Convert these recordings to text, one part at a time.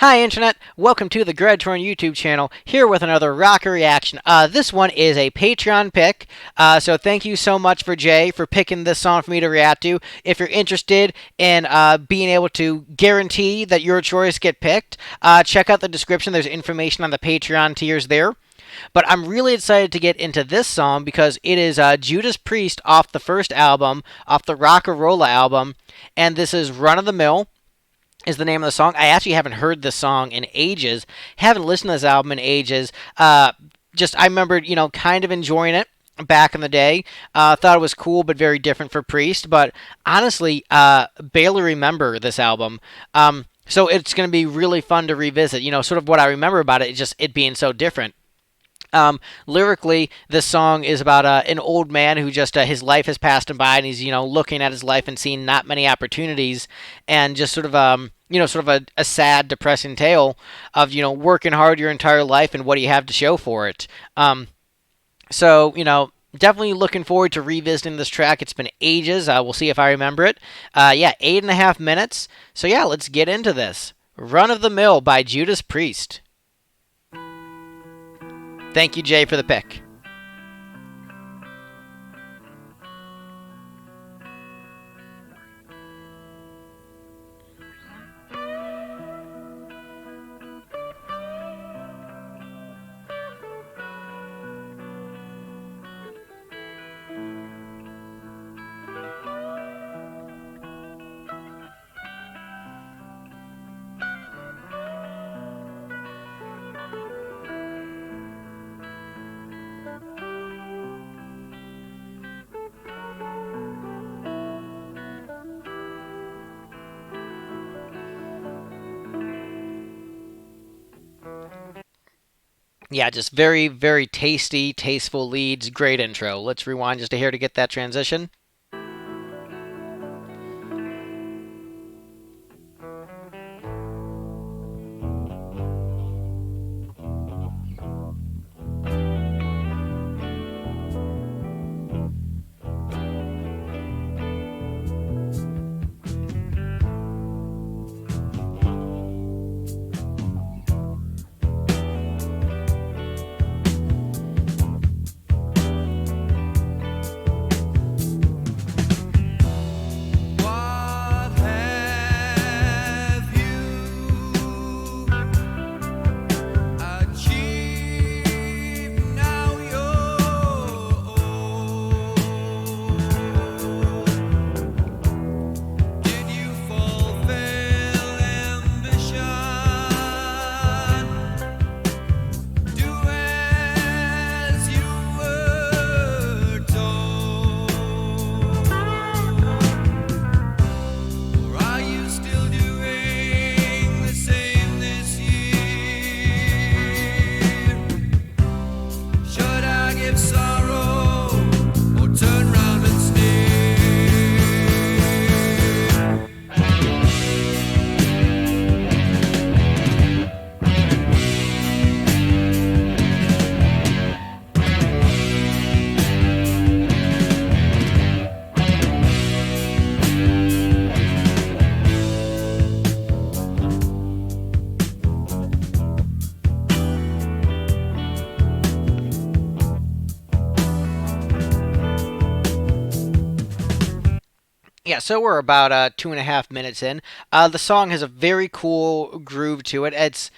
Hi Internet, welcome to the Troyan YouTube channel, here with another rocker reaction. This one is a Patreon pick, so thank you so much for Jay for picking this song for me to react to. If you're interested in being able to guarantee that your choice get picked, check out the description, there's information on the Patreon tiers there. But I'm really excited to get into this song because it is Judas Priest off the first album, off the ROCKER album, and this is Run of the Mill is the name of the song. I actually haven't heard this song in ages. Haven't listened to this album in ages. Just I remember, kind of enjoying it back in the day. Thought it was cool, but very different for Priest. But honestly, barely remember this album. So it's going to be really fun to revisit. Sort of what I remember about it, just it being so different. Lyrically, this song is about an old man who just his life has passed him by, and he's looking at his life and seeing not many opportunities, and just sort of a sad, depressing tale of working hard your entire life and what do you have to show for it. So definitely looking forward to revisiting this track. It's been ages. We'll see if I remember it. Yeah, 8.5 minutes. So yeah, let's get into this. Run of the Mill by Judas Priest. Thank you, Jay, for the pick. Yeah, just very, very tasty, tasteful leads. Great intro. Let's rewind just to here to get that transition. Yeah, so we're about 2.5 minutes in. The song has a very cool groove to it. It's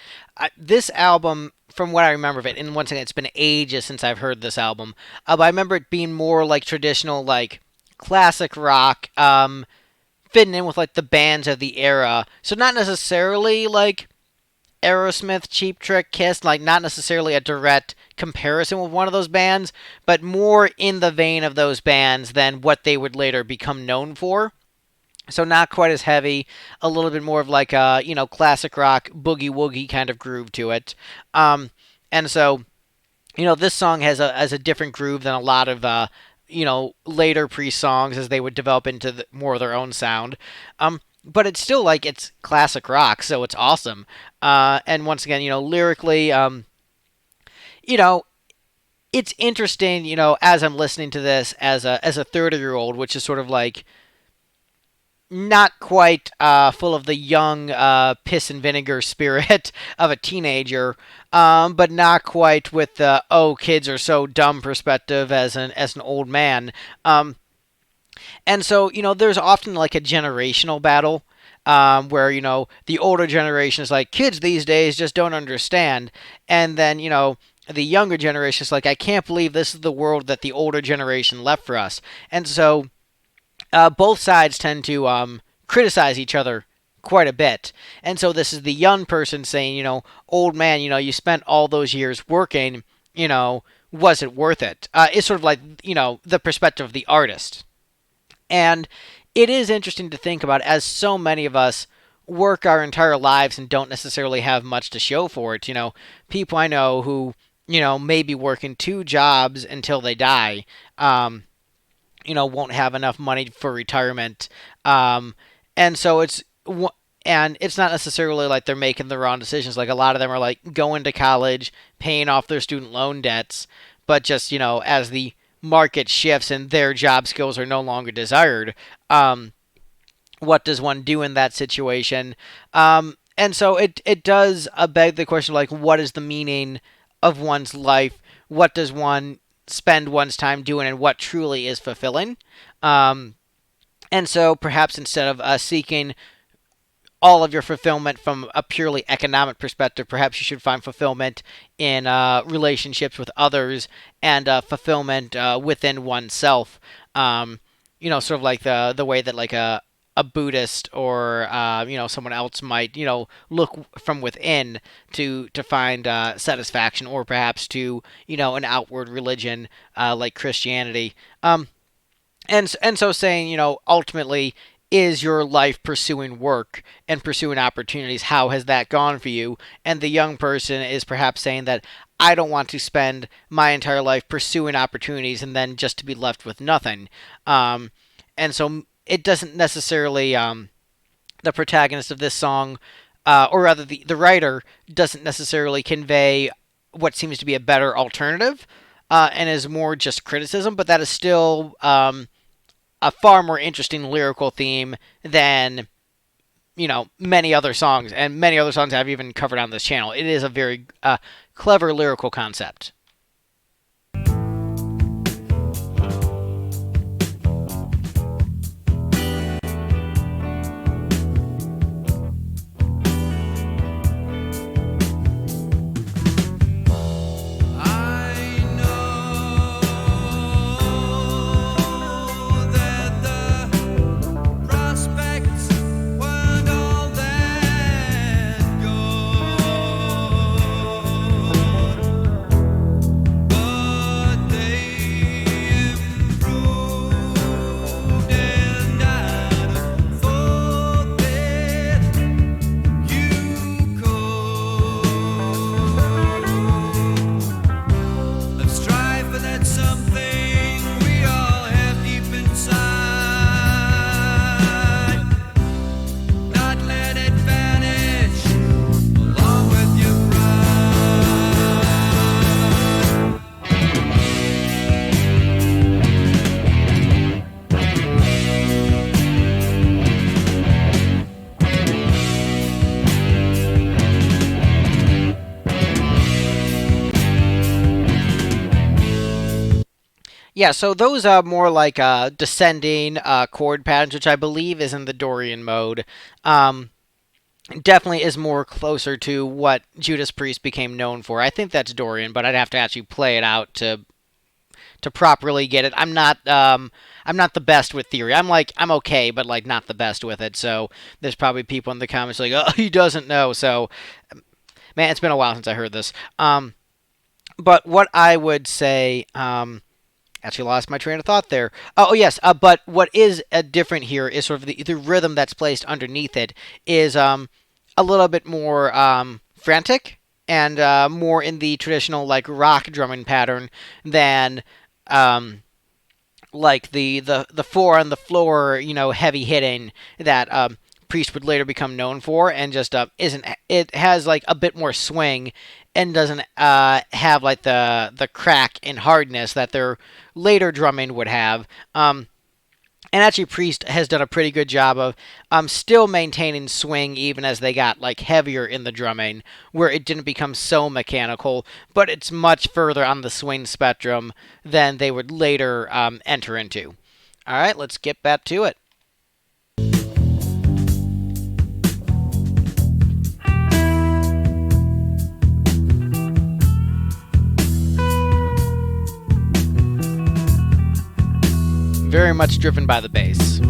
this album, from what I remember of it, and once again, it's been ages since I've heard this album. But I remember it being more like traditional, like classic rock, fitting in with like the bands of the era. So not necessarily like Aerosmith, Cheap Trick, Kiss, like not necessarily a direct comparison with one of those bands, but more in the vein of those bands than what they would later become known for. So not quite as heavy, a little bit more of like a classic rock boogie woogie kind of groove to it. And so this song has a different groove than a lot of later pre songs as they would develop into more of their own sound. But it's still like it's classic rock, so it's awesome. And once again, lyrically, you know, it's interesting, as I'm listening to this as a 30-year-old, which is sort of like not quite full of the young piss and vinegar spirit of a teenager, but not quite with the "oh, kids are so dumb" perspective as an old man. And so, there's often like a generational battle where, the older generation is like, kids these days just don't understand. And then, the younger generation is like, I can't believe this is the world that the older generation left for us. And so both sides tend to criticize each other quite a bit. And so this is the young person saying, old man, you spent all those years working, was it worth it? It's sort of like, the perspective of the artist. And it is interesting to think about as so many of us work our entire lives and don't necessarily have much to show for it. People I know who, may be working two jobs until they die, won't have enough money for retirement. And so and it's not necessarily like they're making the wrong decisions. Like a lot of them are like going to college, paying off their student loan debts, but just, as the market shifts and their job skills are no longer desired, what does one do in that situation? And so it does beg the question, like, what is the meaning of one's life? What does one spend one's time doing, and what truly is fulfilling? And so perhaps instead of seeking all of your fulfillment from a purely economic perspective, perhaps you should find fulfillment in relationships with others and fulfillment within oneself. Sort of like the way that like a Buddhist or someone else might look from within to find satisfaction, or perhaps to an outward religion like Christianity. And so saying, ultimately, is your life pursuing work and pursuing opportunities? How has that gone for you? And the young person is perhaps saying that I don't want to spend my entire life pursuing opportunities and then just to be left with nothing. And so it doesn't necessarily, the protagonist of this song, or rather the writer, doesn't necessarily convey what seems to be a better alternative, and is more just criticism, but that is still a far more interesting lyrical theme than many other songs, and many other songs I've even covered on this channel. It is a very clever lyrical concept. Yeah, so those are more like descending chord patterns, which I believe is in the Dorian mode. Definitely is more closer to what Judas Priest became known for. I think that's Dorian, but I'd have to actually play it out to properly get it. I'm not the best with theory. I'm okay, but like not the best with it. So there's probably people in the comments like, oh, he doesn't know. So man, it's been a while since I heard this. But what I would say, actually lost my train of thought there. Oh yes, but what is different here is sort of the rhythm that's placed underneath it is a little bit more frantic and more in the traditional like rock drumming pattern than like the four on the floor, heavy hitting that Priest would later become known for, and just isn't. It has like a bit more swing, and doesn't have like the crack and hardness that their later drumming would have. And actually, Priest has done a pretty good job of still maintaining swing even as they got like heavier in the drumming, where it didn't become so mechanical, but it's much further on the swing spectrum than they would later enter into. All right, let's get back to it. Very much driven by the bass.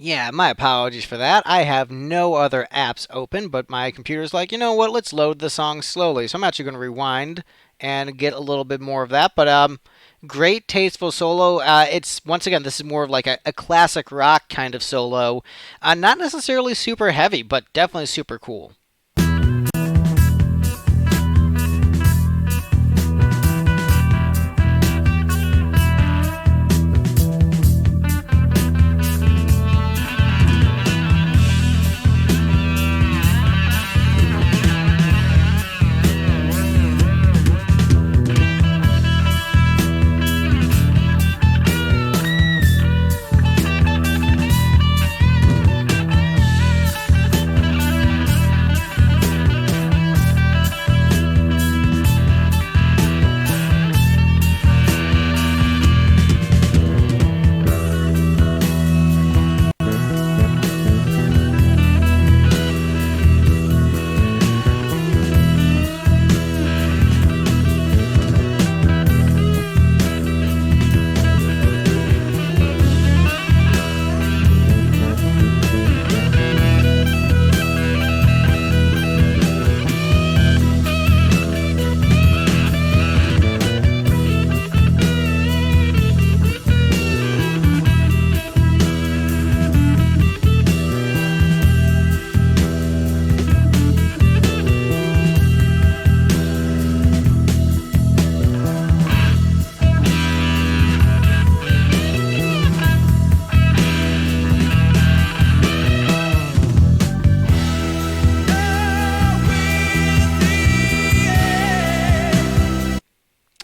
Yeah, my apologies for that. I have no other apps open, but my computer's like, you know what, let's load the song slowly. So I'm actually going to rewind and get a little bit more of that. But great, tasteful solo. It's, once again, this is more of like a classic rock kind of solo. Not necessarily super heavy, but definitely super cool.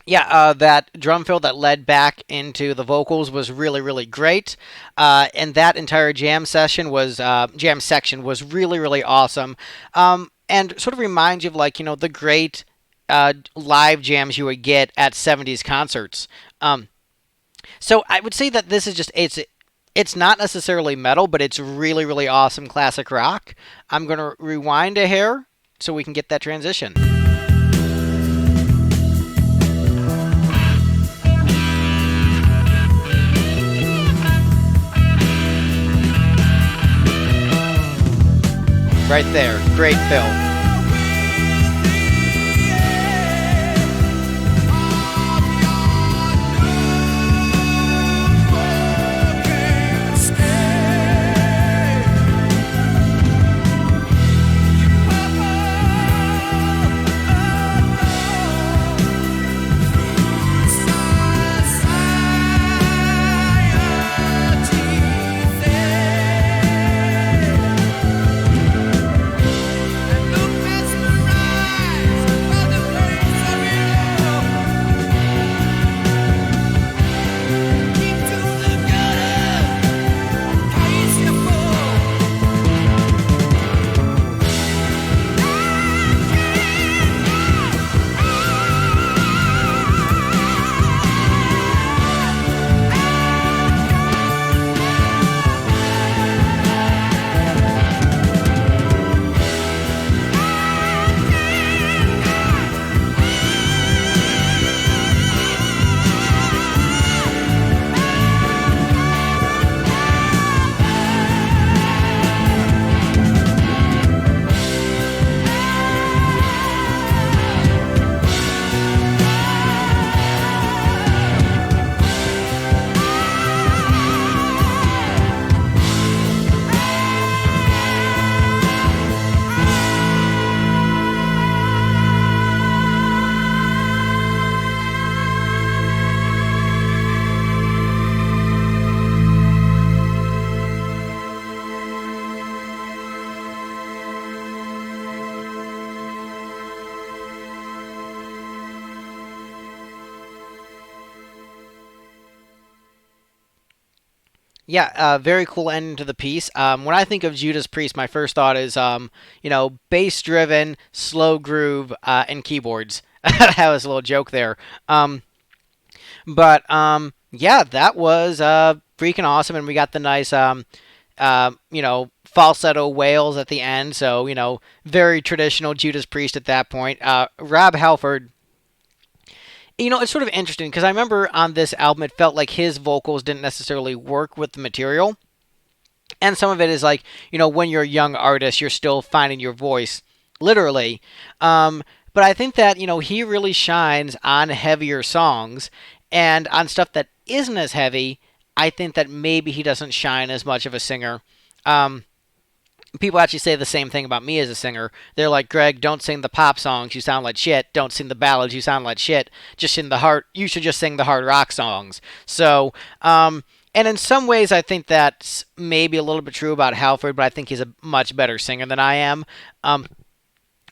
Yeah, that drum fill that led back into the vocals was really, really great, and that entire jam section was really, really awesome, and sort of reminds you of like the great live jams you would get at '70s concerts. So I would say that this is just it's not necessarily metal, but it's really, really awesome classic rock. I'm gonna rewind a hair so we can get that transition. Right there. Great fill. Yeah, very cool ending to the piece. When I think of Judas Priest, my first thought is, bass driven, slow groove, and keyboards. That was a little joke there. Um, but yeah, that was freaking awesome, and we got the nice, falsetto wails at the end. So very traditional Judas Priest at that point. Rob Halford. It's sort of interesting because I remember on this album, it felt like his vocals didn't necessarily work with the material. And some of it is like, when you're a young artist, you're still finding your voice, literally. But I think that, he really shines on heavier songs and on stuff that isn't as heavy. I think that maybe he doesn't shine as much of a singer. Um, People actually say the same thing about me as a singer. They're like, Greg, don't sing the pop songs. You sound like shit. Don't sing the ballads. You sound like shit. Just sing the hard. You should just sing the hard rock songs. So, and in some ways, I think that's maybe a little bit true about Halford, but I think he's a much better singer than I am.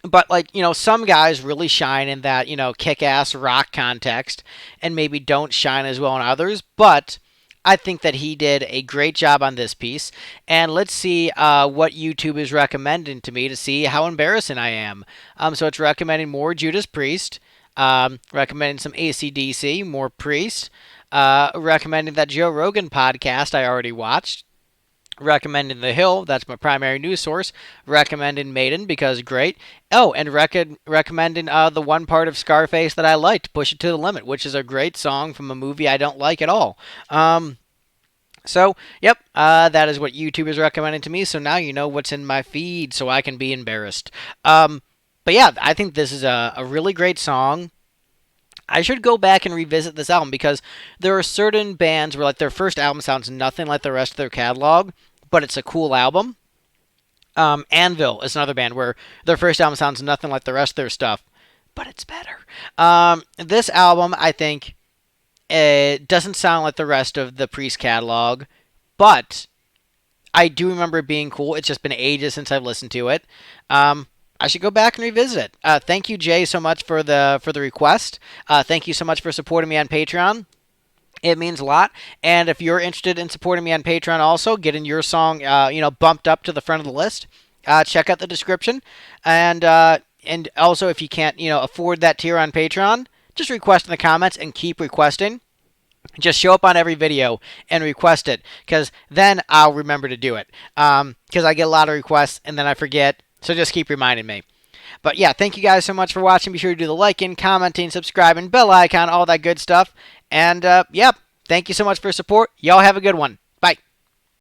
But like some guys really shine in that kick-ass rock context, and maybe don't shine as well in others. But I think that he did a great job on this piece. And let's see what YouTube is recommending to me to see how embarrassing I am. So it's recommending more Judas Priest, recommending some AC/DC, more Priest, recommending that Joe Rogan podcast I already watched. Recommending The Hill, that's my primary news source. Recommending Maiden because great. Oh, and recommending the one part of Scarface that I liked, Push It to the Limit, which is a great song from a movie I don't like at all. Yep, that is what YouTube is recommending to me. So now you know what's in my feed, so I can be embarrassed. But yeah, I think this is a really great song. I should go back and revisit this album because there are certain bands where like their first album sounds nothing like the rest of their catalog, but it's a cool album. Anvil is another band where their first album sounds nothing like the rest of their stuff, but it's better. This album, I think, it doesn't sound like the rest of the Priest catalog, but I do remember it being cool. It's just been ages since I've listened to it. I should go back and revisit it. Thank you, Jay, so much for the request. Thank you so much for supporting me on Patreon. It means a lot. And if you're interested in supporting me on Patreon also, getting your song bumped up to the front of the list, check out the description. And also, if you can't afford that tier on Patreon, just request in the comments and keep requesting. Just show up on every video and request it, because then I'll remember to do it. Because I get a lot of requests and then I forget, so just keep reminding me. But yeah, thank you guys so much for watching. Be sure to do the liking, commenting, subscribing, bell icon, all that good stuff. And yeah, thank you so much for your support. Y'all have a good one.